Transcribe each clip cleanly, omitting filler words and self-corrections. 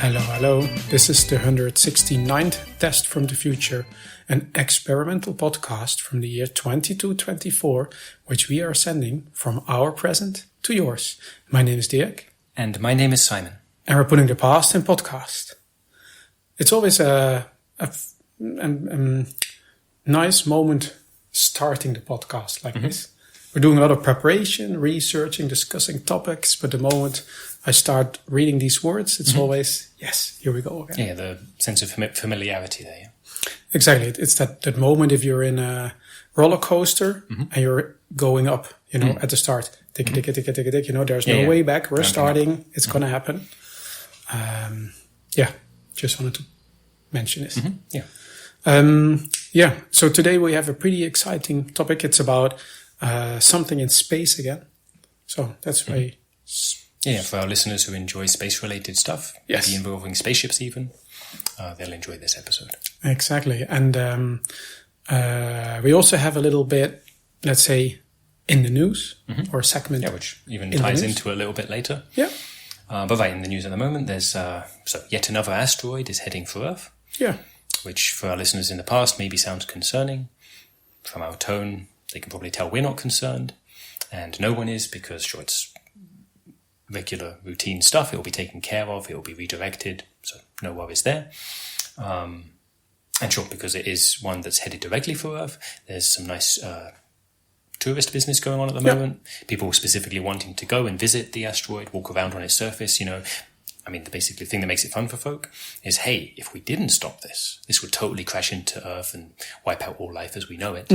Hello. This is the 169th Test from the Future, an experimental podcast from the year 2224, which we are sending from our present to yours. My name is Dirk. And my name is Simon. And we're putting the past in podcast. It's always a nice moment starting the podcast like this. We're doing a lot of preparation, researching, discussing topics, but the moment I start reading these words, it's always, yes, here we go again. Yeah, the sense of familiarity there. Yeah? Exactly. It's that moment if you're in a roller coaster and you're going up, at the start. Tick, there's no way back. We're starting. It's going to happen. Just wanted to mention this. So today we have a pretty exciting topic. It's about something in space again. So that's very... for our listeners who enjoy space-related stuff, maybe involving spaceships even, they'll enjoy this episode. Exactly. And we also have a little bit, let's say, in the news, or a segment. Yeah, which even ties into a little bit later. Yeah. But right, in the news at the moment, there's yet another asteroid is heading for Earth. Yeah. Which for our listeners in the past maybe sounds concerning. From our tone, they can probably tell we're not concerned. And no one is, because sure, it's regular routine stuff. It will be taken care of. It will be redirected. So no worries there. And sure, because it is one that's headed directly for Earth, there's some nice tourist business going on at the moment. People specifically wanting to go and visit the asteroid, walk around on its surface. The basically thing that makes it fun for folk is, hey, if we didn't stop this would totally crash into Earth and wipe out all life as we know it.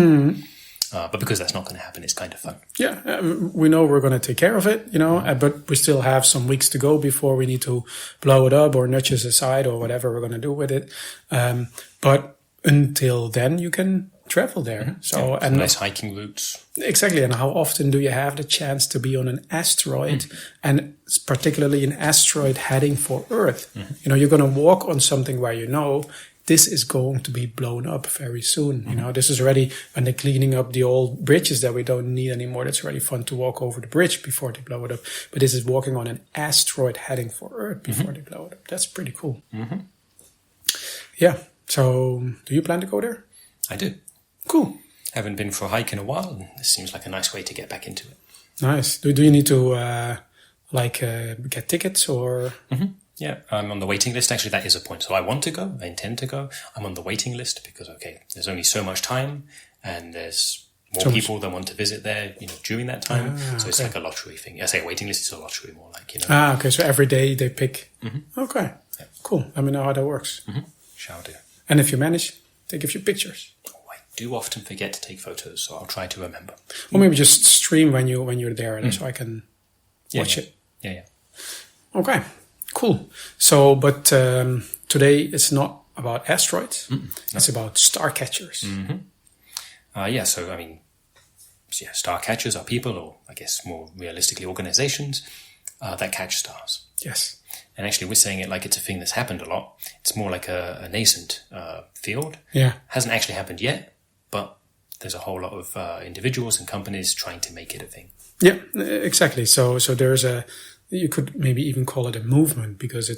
But because that's not going to happen, it's kind of fun. Yeah, we know we're going to take care of it, but we still have some weeks to go before we need to blow it up or nudge it aside or whatever we're going to do with it. But until then, you can travel there. So and nice hiking routes. Exactly. And how often do you have the chance to be on an asteroid, and particularly an asteroid heading for Earth? You're going to walk on something where this is going to be blown up very soon. This is already, when they're cleaning up the old bridges that we don't need anymore, that's already fun to walk over the bridge before they blow it up. But this is walking on an asteroid heading for Earth before they blow it up. That's pretty cool. Yeah. So do you plan to go there? I do. Cool. Haven't been for a hike in a while, and this seems like a nice way to get back into it. Nice. Do you need to get tickets or... Yeah, I'm on the waiting list. Actually, that is a point. So I want to go. I intend to go. I'm on the waiting list because, there's only so much time and there's more people that want to visit there, during that time. So it's like a lottery thing. I say a waiting list is a lottery more like, okay. So every day they pick. Okay. Yeah. Cool. Let me know how that works. Shall do. And if you manage, take a few pictures. Oh, I do often forget to take photos, so I'll try to remember. Or maybe just stream when you're there so I can watch it. Yeah. Okay. Cool. So, but today it's not about asteroids. It's about star catchers. Star catchers are people, or I guess more realistically organizations, that catch stars. Yes. And actually we're saying it like it's a thing that's happened a lot. It's more like a nascent field. Yeah. Hasn't actually happened yet, but there's a whole lot of individuals and companies trying to make it a thing. Yeah, exactly. So there's you could maybe even call it a movement, because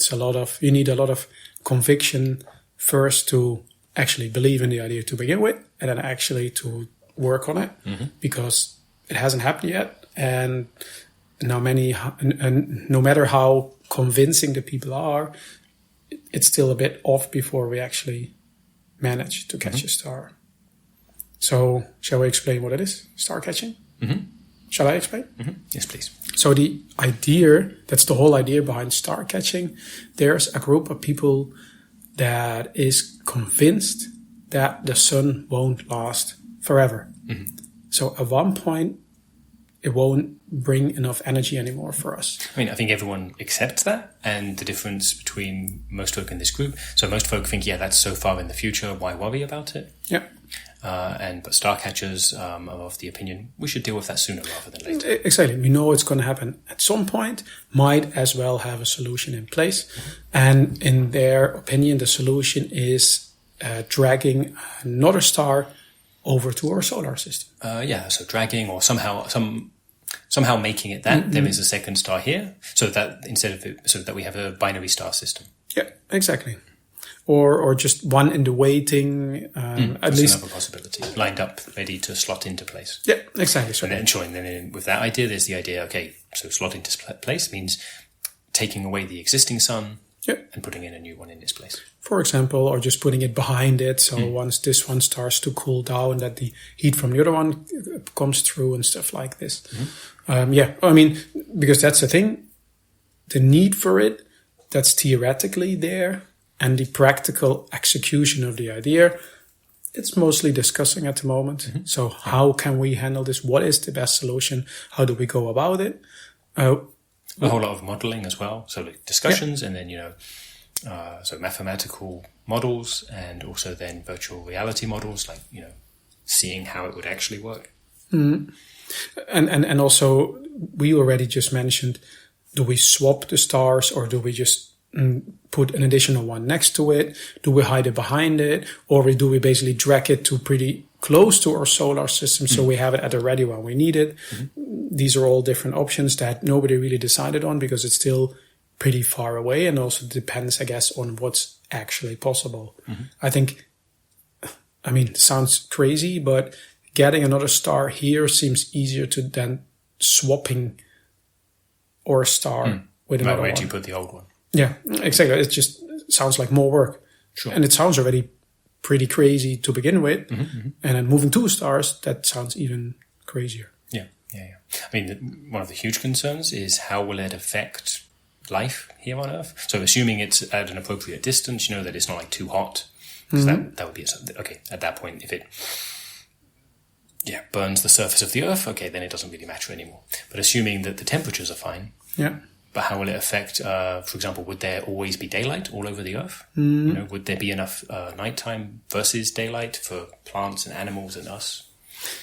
you need a lot of conviction first to actually believe in the idea to begin with, and then actually to work on it, because it hasn't happened yet. And no matter how convincing the people are, it's still a bit off before we actually manage to catch a star. So shall we explain what it is, star catching? Shall I explain? Yes, please. So that's the whole idea behind star catching. There's a group of people that is convinced that the sun won't last forever. So at one point, it won't bring enough energy anymore for us. I think everyone accepts that, and the difference between most folk in this group. So most folk think, that's so far in the future, why worry about it? Yeah. But star catchers are of the opinion we should deal with that sooner rather than later. Exactly. We know it's going to happen at some point, might as well have a solution in place. And in their opinion, the solution is dragging another star over to our solar system. So dragging, or somehow making it that there is a second star here, so that we have a binary star system. Yeah, exactly. Or just one in the waiting, at least another possibility, lined up, ready to slot into place. Yeah, exactly. So And then with that idea, there's the idea, okay, so slot into place means taking away the existing sun and putting in a new one in its place. For example, or just putting it behind it. So once this one starts to cool down, that the heat from the other one comes through and stuff like this. I mean, because that's the thing, the need for it, that's theoretically there. And the practical execution of the idea, it's mostly discussing at the moment. So how can we handle this? What is the best solution? How do we go about it? A whole lot of modeling as well. So like discussions and then, so mathematical models and also then virtual reality models, like, seeing how it would actually work. And also, we already just mentioned, do we swap the stars or do we just put an additional one next to it? Do we hide it behind it? Or do we basically drag it to pretty close to our solar system so we have it at the ready when we need it? These are all different options that nobody really decided on because it's still pretty far away and also depends, I guess, on what's actually possible. I think, it sounds crazy, but getting another star here seems easier than swapping our star with another one. Where do you put the old one? Yeah, exactly. It just sounds like more work. Sure. And it sounds already pretty crazy to begin with. And then moving 2 stars, that sounds even crazier. Yeah. I mean, one of the huge concerns is how will it affect life here on Earth? So assuming it's at an appropriate distance, that it's not like too hot. Because that would be, okay, at that point, if it burns the surface of the Earth, okay, then it doesn't really matter anymore. But assuming that the temperatures are fine. Yeah. But how will it affect, for example, would there always be daylight all over the Earth? Would there be enough nighttime versus daylight for plants and animals and us?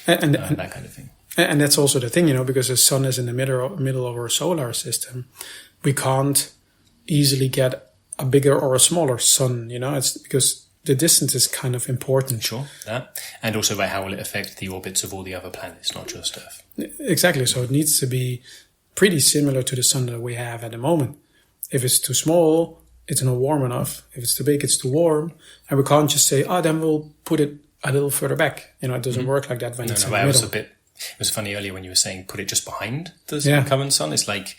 And that kind of thing. And that's also the thing, because the sun is in the middle of our solar system. We can't easily get a bigger or a smaller sun, It's because the distance is kind of important. Sure, that. And also by how will it affect the orbits of all the other planets, not just Earth? Exactly. So it needs to be pretty similar to the sun that we have at the moment. If it's too small, it's not warm enough. If it's too big, it's too warm. And we can't just say, then we'll put it a little further back. It doesn't work like that when it's in the middle. It was funny earlier when you were saying put it just behind the current sun. It's like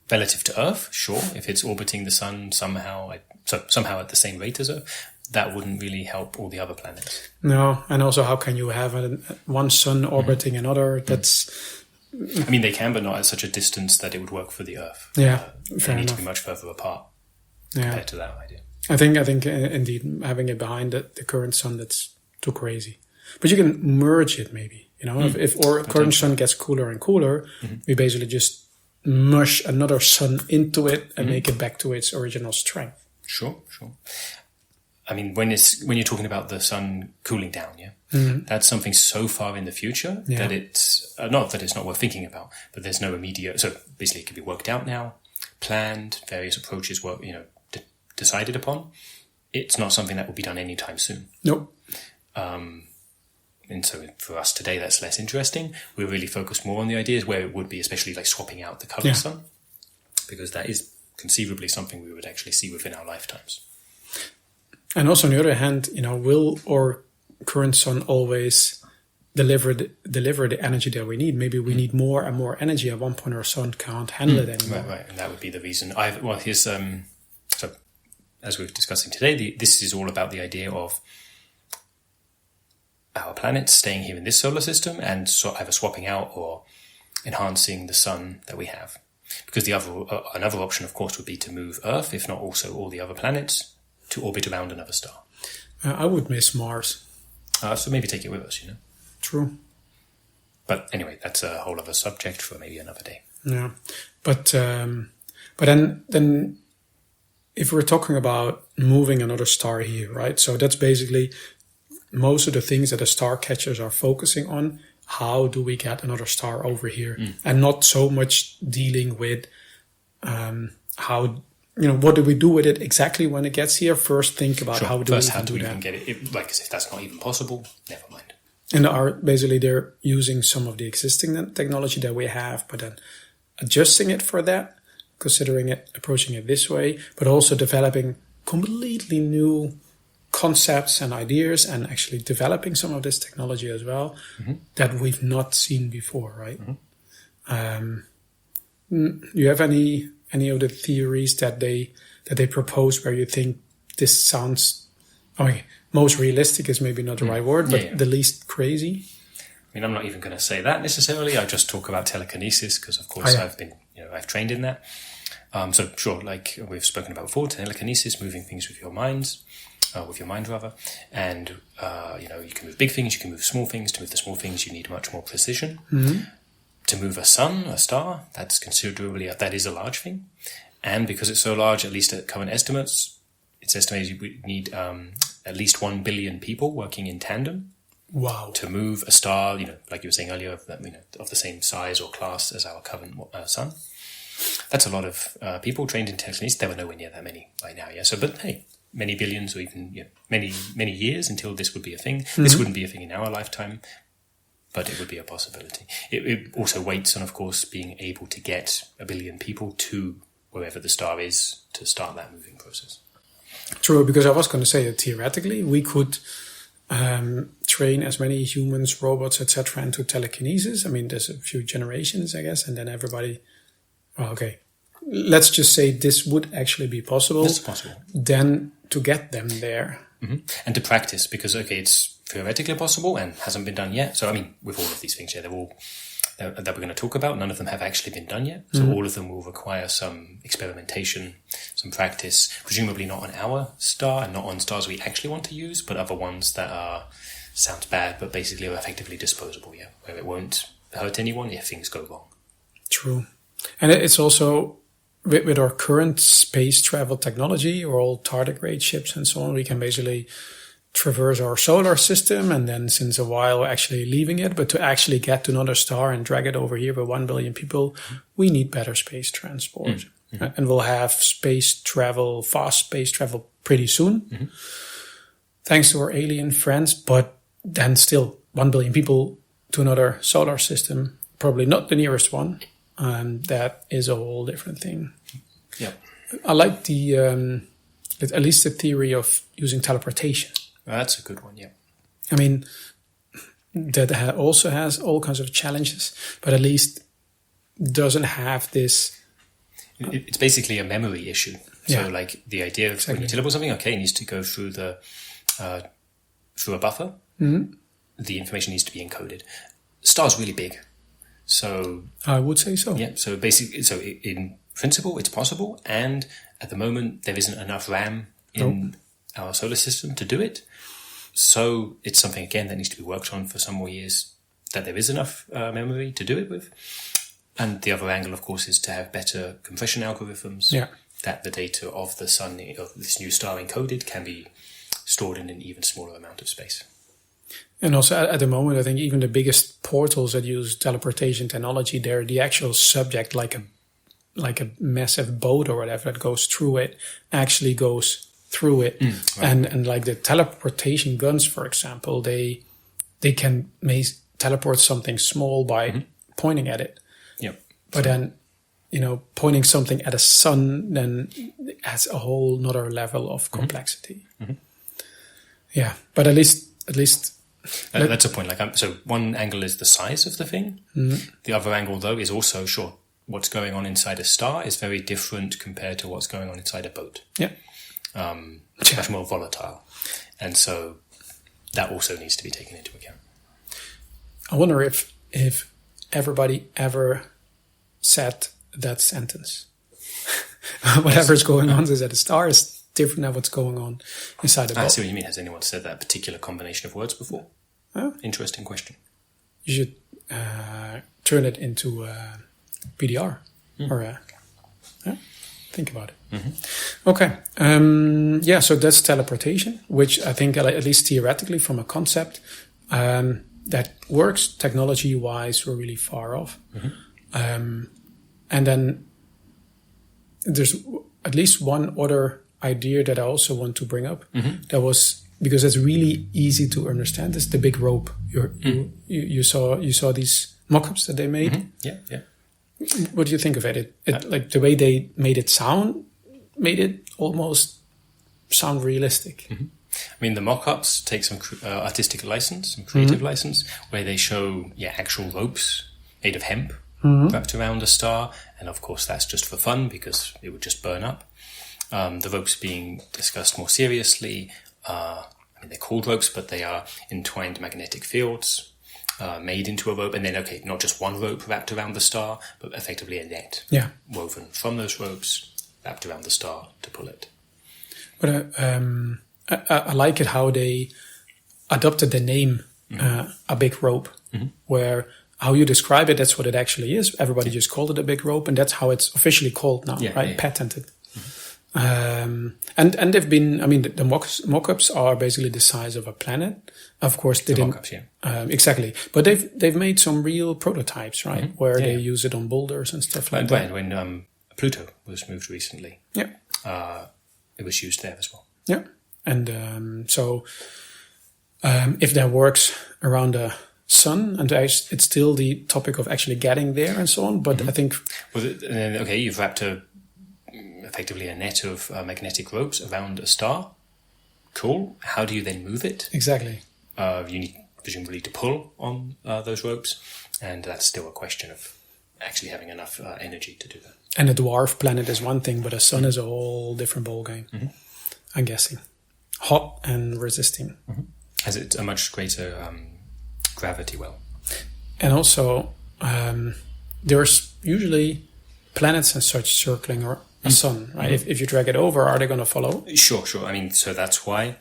relative to Earth, sure. If it's orbiting the sun somehow at the same rate as Earth, that wouldn't really help all the other planets. No, and also how can you have one sun orbiting another? That's... I mean, they can, but not at such a distance that it would work for the Earth. Yeah, they need to be much further apart compared to that idea. I think indeed having it behind the current sun, that's too crazy. But you can merge it maybe. If our current sun gets cooler and cooler, we basically just mush another sun into it and make it back to its original strength. Sure. I mean, when you're talking about the sun cooling down, that's something so far in the future that it's not that it's not worth thinking about, but there's no immediate. So basically, it can be worked out now, planned, various approaches were decided upon. It's not something that will be done anytime soon. Nope. And so for us today, that's less interesting. We really focus more on the ideas where it would be, especially like swapping out the current sun, because that is conceivably something we would actually see within our lifetimes. And also, on the other hand, will our current sun always deliver the energy that we need? Maybe we need more and more energy. At one point, our sun can't handle it anymore. Right, and that would be the reason. Here's so as we're discussing today, this is all about the idea of our planet staying here in this solar system and either swapping out or enhancing the sun that we have. Because another option, of course, would be to move Earth, if not also all the other planets, to orbit around another star. I would miss Mars. So maybe take it with us, True. But anyway, that's a whole other subject for maybe another day. Yeah. But then if we're talking about moving another star here, right? So that's basically most of the things that the star catchers are focusing on. How do we get another star over here? And not so much dealing with how... what do we do with it exactly when it gets here? First, think about how do we even get it? If that's not even possible, never mind. And they're using some of the existing technology that we have, but then adjusting it for that approaching it this way, but also developing completely new concepts and ideas, and actually developing some of this technology as well that we've not seen before, right? You have any of the theories that they propose where you think this sounds, most realistic is maybe not the right word, but the least crazy? I mean, I'm not even going to say that necessarily. I just talk about telekinesis because, of course, I've trained in that. So sure, like we've spoken about before, telekinesis, moving things with your mind rather. And, you can move big things, you can move small things. To move the small things, you need much more precision. To move a star, that is a large thing. And because it's so large, at least at current estimates, it's estimated we need at least 1 billion people working in tandem. Wow. To move a star, like you were saying earlier, of the same size or class as our current sun. That's a lot of people trained in telekinesis. There were nowhere near that many by now, yeah. So, but hey, many billions or even many years until this would be a thing. This wouldn't be a thing in our lifetime, but it would be a possibility. It also waits on, of course, being able to get 1 billion people to wherever the star is to start that moving process. True, because I was going to say that theoretically we could train as many humans, robots, etc. into telekinesis. I mean, there's a few generations, I guess, and then everybody... okay, let's just say this would actually be possible. It's possible. Then to get them there. And to practice, because, it's theoretically possible and hasn't been done yet. So, I mean, with all of these things, they're all... that we're going to talk about, none of them have actually been done yet. So all of them will require some experimentation, some practice, presumably not on our star and not on stars we actually want to use, but other ones that are, sounds bad, but basically are effectively disposable, where it won't hurt anyone if things go wrong. True. And it's also, with our current space travel technology, or all tardigrade ships and so on, we can basically traverse our solar system, and then since a while we're actually leaving it. But to actually get to another star and drag it over here with 1 billion people, we need better space transport. And we'll have fast space travel pretty soon, thanks to our alien friends. But then still, 1 billion people to another solar system, probably not the nearest one. And that is a whole different thing. Yeah, I like at least the theory of using teleportation. That's a good one, yeah. I mean, that also has all kinds of challenges, but at least doesn't have this... It's basically a memory issue. So, like, the idea of when you teleport something, it needs to go through through a buffer. The information needs to be encoded. Star's really big. So... I would say so. Yeah, so basically, in principle, it's possible, and at the moment, there isn't enough RAM in our solar system to do it. So it's something, again, that needs to be worked on for some more years, that there is enough memory to do it with. And the other angle, of course, is to have better compression algorithms, that the data of the sun, of this new star encoded, can be stored in an even smaller amount of space. And also, at the moment, I think even the biggest portals that use teleportation technology, they're the actual subject, like a massive boat or whatever that goes through it, actually goes through it. And like the teleportation guns, for example, they can teleport something small by pointing at it. But then, pointing something at a sun then adds a whole nother level of complexity. Yeah, but at least that's a point. So one angle is the size of the thing. The other angle, though, is also what's going on inside a star is very different compared to what's going on inside a boat. It's much more volatile. And so that also needs to be taken into account. I wonder if everybody ever said that sentence. Whatever's going on is at a star is different than what's going on inside a boat. I see what you mean. Has anyone said that particular combination of words before? Interesting question. You should turn it into PDR. Or think about it. Okay. So that's teleportation, which I think, at least theoretically from a concept, that works. Technology-wise, we're really far off. And then there's at least one other idea that I also want to bring up. That was, because it's really easy to understand, is the big rope. You saw these mock-ups that they made. What do you think of it? Like the way they made it almost sound realistic. I mean, the mock-ups take some artistic license, some creative license, where they show actual ropes made of hemp wrapped around a star, and of course that's just for fun because it would just burn up. The ropes being discussed more seriously, I mean, they're called ropes, but they are entwined magnetic fields made into a rope, and then, not just one rope wrapped around the star, but effectively a net woven from those ropes wrapped around the star to pull it. But I like it how they adopted the name a big rope, where how you describe it, that's what it actually is. Everybody just called it a big rope, and that's how it's officially called now, right? Yeah. Patented. And they've been, I mean, the mock-ups are basically the size of a planet. Of course, they didn't. Mock-ups, exactly. But they've made some real prototypes, right? Where they use it on boulders and stuff like that. When Pluto was moved recently, it was used there as well. Yeah. And so if that works around the sun, and it's still the topic of actually getting there and so on, but I think... you've wrapped effectively a net of magnetic ropes around a star. Cool. How do you then move it? Exactly. You need presumably to pull on those ropes, and that's still a question of actually having enough energy to do that. And a dwarf planet is one thing, but a sun is a whole different ballgame, I'm guessing. Hot and resisting. Has it a much greater gravity well? And also, there's usually planets and such circling a sun, right? If you drag it over, are they going to follow? Sure. I mean, so that's why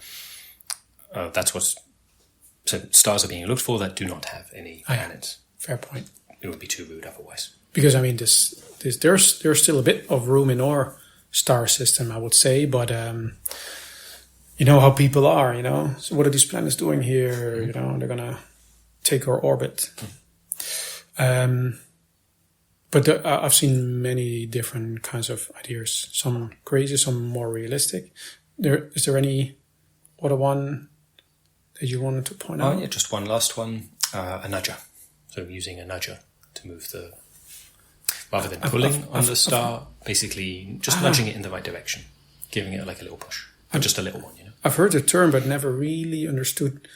so stars are being looked for that do not have any planets. Fair point. It would be too rude otherwise. Because I mean, there's still a bit of room in our star system, I would say, but you know how people are, you know. So what are these planets doing here? You know, they're gonna take our orbit. But I've seen many different kinds of ideas. Some crazy, some more realistic. Is there any other one that you wanted to point out? Yeah, just one last one. A nudger. So using a nudger to move rather than pulling on the star, basically just nudging it in the right direction, giving it like a little push, but just a little one, you know. I've heard the term, but never really understood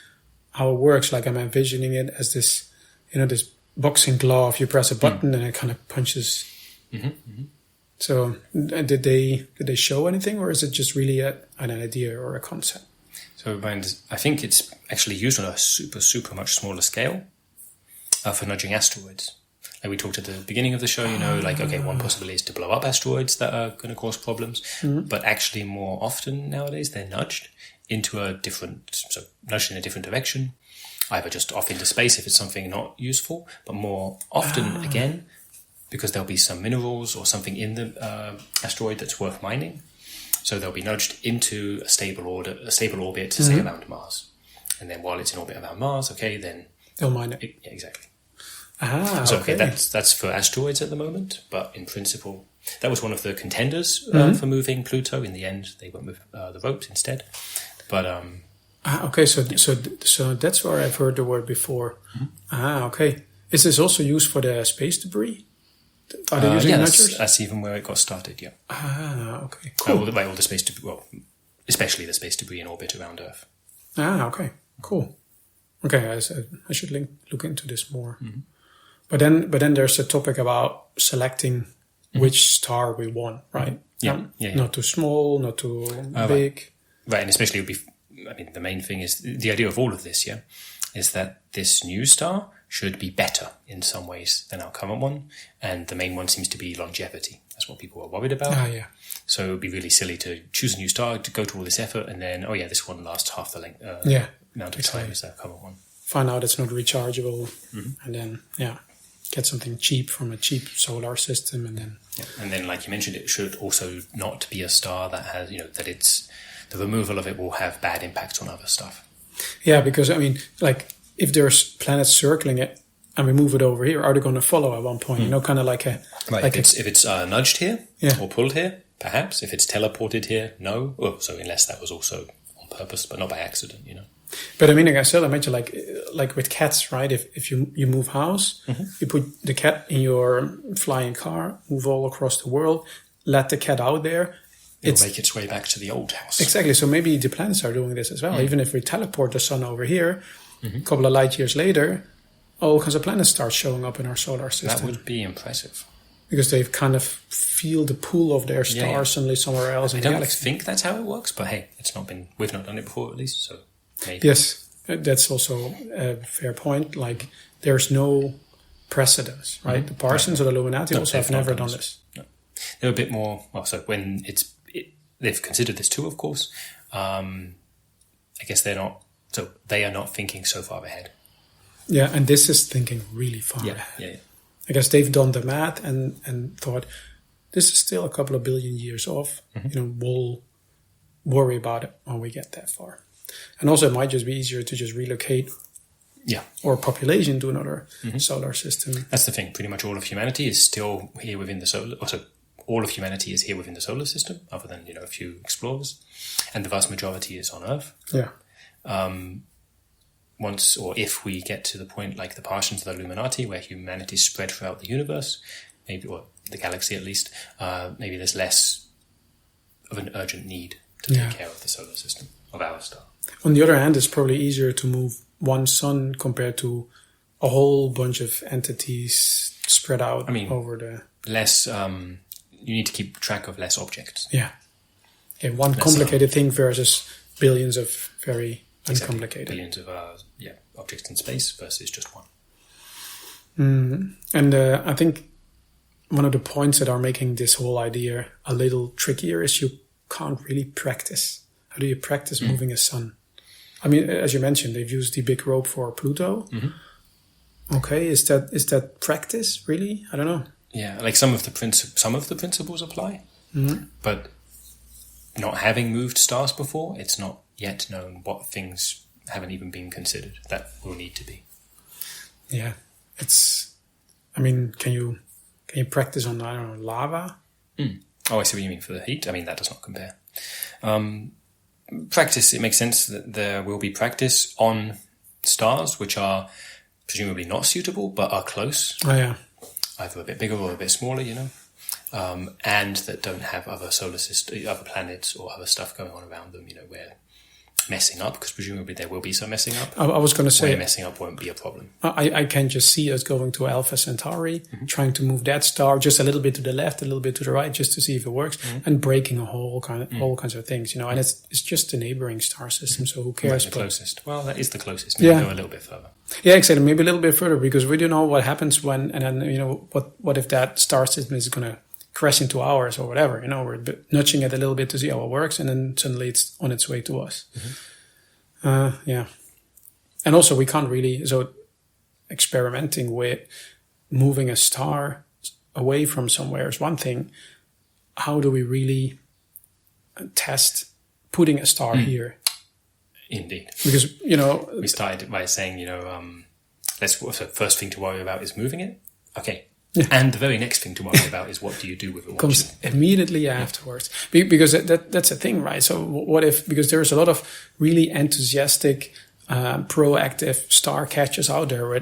how it works. Like I'm envisioning it as this, you know, this boxing glove. You press a button and it kind of punches. So did they show anything, or is it just really an idea or a concept? So I think it's actually used on a super much smaller scale for nudging asteroids. Like we talked at the beginning of the show, you know, one possibility is to blow up asteroids that are going to cause problems, but actually more often nowadays they're nudged in a different direction, either just off into space if it's something not useful, but more often again, because there'll be some minerals or something in the asteroid that's worth mining. So they'll be nudged into a stable orbit, say around Mars. And then while it's in orbit around Mars, then they'll mine it. Yeah, exactly. That's for asteroids at the moment, but in principle, that was one of the contenders for moving Pluto. In the end, they went with the ropes instead. But so that's where I've heard the word before. Okay. Is this also used for the space debris? Are they using nudgers? That's even where it got started. Yeah. Okay. Cool. All the space debris, especially the space debris in orbit around Earth. Okay. Cool. Okay, I should look into this more. But then there's a topic about selecting which star we want, right? Yeah. Not too small, not too big. Right, and especially the main thing is the idea of all of this, is that this new star should be better in some ways than our current one, and the main one seems to be longevity. That's what people are worried about. So it would be really silly to choose a new star, to go to all this effort, and then, this one lasts half the length amount of time as our current one. Find out it's not rechargeable, and then, get something cheap from a cheap solar system, and then... And then, like you mentioned, it should also not be a star that has, that it's... The removal of it will have bad impacts on other stuff. Yeah, because, if there's planets circling it, and we move it over here, are they going to follow at one point? Kind of like a... Right, if it's nudged here, or pulled here, perhaps. If it's teleported here, no. So unless that was also on purpose, but not by accident, But I mean, like I still imagine, like with cats, right? If you move house, you put the cat in your flying car, move all across the world, let the cat out there. It'll make its way back to the old house. Exactly. So maybe the planets are doing this as well. Even if we teleport the sun over here, a couple of light years later, all kinds of planets start showing up in our solar system. That would be impressive. Because they've kind of feel the pull of their star suddenly somewhere else in the galaxy. I don't think that's how it works, but hey, we've not done it before at least, so maybe. Yes, that's also a fair point. Like, there's no precedence, right? The Parsons or the Illuminati also have never done this. No. They're a bit more, well, so when they've considered this too, of course. I guess they are not thinking so far ahead. Yeah, and this is thinking really far ahead. Yeah. I guess they've done the math and thought, this is still a couple of billion years off. We'll worry about it when we get that far. And also, it might just be easier to just relocate our population to another solar system. That's the thing. Pretty much all of humanity is still here within the solar. Also, all of humanity is here within the solar system, other than a few explorers, and the vast majority is on Earth. Yeah. Once or if we get to the point like the Parsons of the Illuminati, where humanity is spread throughout the universe, maybe, or the galaxy at least, maybe there's less of an urgent need to take care of the solar system, of our star. On the other hand, it's probably easier to move one sun compared to a whole bunch of entities spread out over the... Less, you need to keep track of less objects. Yeah. One less complicated thing versus billions of very uncomplicated. Billions of objects in space versus just one. And I think one of the points that are making this whole idea a little trickier is you can't really practice. How do you practice moving a sun? I mean, as you mentioned, they've used the big rope for Pluto. Okay, is that practice really? I don't know. Yeah, like some of the principles apply, but not having moved stars before, it's not yet known what things haven't even been considered that will need to be. Yeah, I mean, can you practice on, I don't know, lava? Oh, I see what you mean for the heat. I mean, that does not compare. Practice, it makes sense that there will be practice on stars which are presumably not suitable but are close. Oh, yeah. Either a bit bigger or a bit smaller, and that don't have other solar system, other planets or other stuff going on around them, where messing up, because presumably there will be some messing up. I was going to say... Where messing up won't be a problem. I can just see us going to Alpha Centauri, trying to move that star just a little bit to the left, a little bit to the right, just to see if it works, and breaking all kinds of things, and it's just a neighboring star system, so who cares? Right, the closest. Well, that is the closest. Maybe go a little bit further. Yeah, exactly. Maybe a little bit further, because we don't know what happens when, and then, what if that star system is going to crash into ours or whatever, we're nudging it a little bit to see how it works, and then suddenly it's on its way to us. And also we can't really, so experimenting with moving a star away from somewhere is one thing. How do we really test putting a star here? Indeed. Because, we started by saying, the first thing to worry about is moving it. Okay. Yeah. And the very next thing to worry about is what do you do with it? Comes immediately afterwards. Because that's a thing, right? So what if, because there's a lot of really enthusiastic, proactive star catchers out there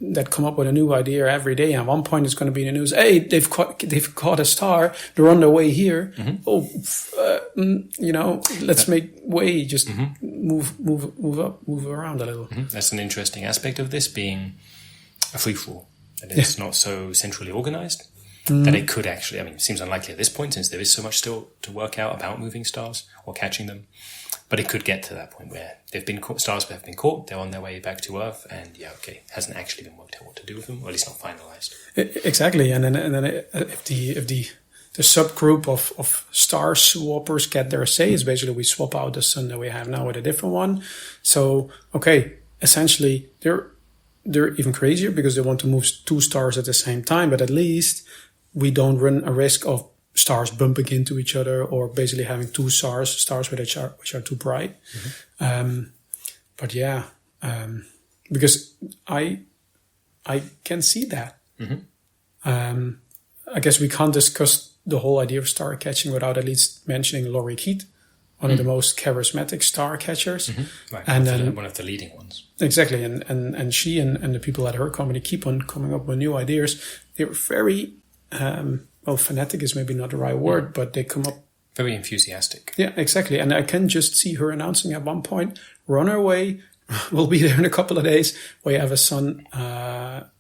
that come up with a new idea every day. And at one point it's going to be in the news, hey, they've caught a star. They're on their way here. Let's make way, just move up, move around a little. That's an interesting aspect of this, being a free-for-all. And it's not so centrally organized that it could actually, it seems unlikely at this point since there is so much still to work out about moving stars or catching them. But it could get to that point where stars have been caught, they're on their way back to Earth, and hasn't actually been worked out what to do with them, or at least not finalized. Exactly. And then if the subgroup of star swappers get their say, is basically we swap out the sun that we have now with a different one. So, essentially they're even crazier because they want to move two stars at the same time, but at least we don't run a risk of stars bumping into each other or basically having two stars which are too bright. Because I can see that. I guess we can't discuss the whole idea of star catching without at least mentioning Laurie Keith, one of the most charismatic star catchers. Right, and then one of the leading ones. Exactly, and she and the people at her company keep on coming up with new ideas. They're very, fanatic is maybe not the right word, but they come up. Very enthusiastic. Yeah, exactly. And I can just see her announcing at one point, "We're on our way. We'll be there in a couple of days. We have a sun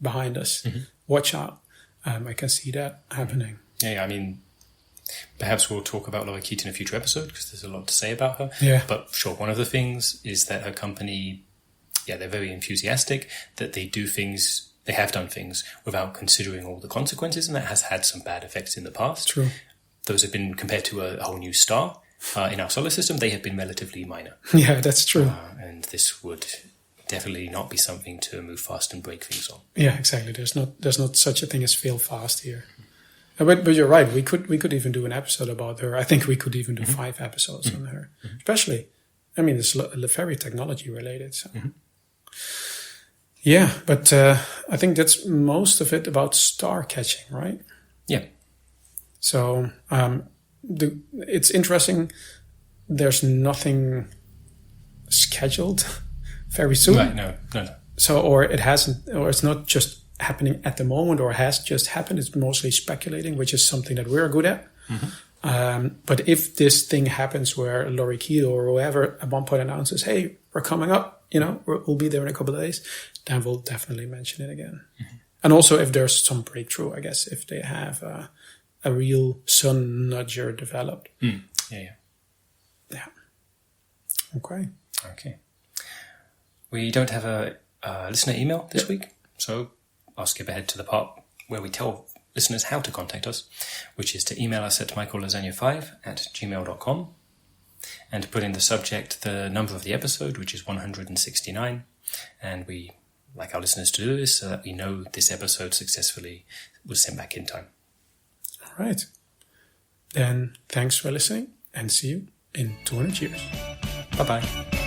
behind us. Watch out." I can see that happening. Yeah, I mean, perhaps we'll talk about Lorikeet in a future episode because there's a lot to say about her. Yeah. But sure, one of the things is that her company, they're very enthusiastic, that they have done things without considering all the consequences, and that has had some bad effects in the past. True. Those have been, compared to a whole new star in our solar system, they have been relatively minor. Yeah, that's true. And this would definitely not be something to move fast and break things on. Yeah, exactly. There's not such a thing as fail fast here. But you're right. We could even do an episode about her. I think we could even do 5 episodes on her. Especially, I mean, it's very technology related. So. Yeah, but I think that's most of it about star catching, right? Yeah. So it's interesting. There's nothing scheduled very soon. Right, no. So, or it hasn't, or it's not just happening at the moment, or has just happened. It's mostly speculating, which is something that we're good at. But if this thing happens where Lorikeet or whoever at one point announces, "Hey, we're coming up, we'll be there in a couple of days," then we'll definitely mention it again. And also if there's some breakthrough, I guess, if they have a real sun nudger developed. Yeah. Okay. We don't have a listener email this week, so I'll skip ahead to the part where we tell listeners how to contact us, which is to email us at michaellasagna5@gmail.com and put in the subject the number of the episode, which is 169. And we like our listeners to do this so that we know this episode successfully was sent back in time. All right. Then thanks for listening, and see you in 200 years. Bye-bye.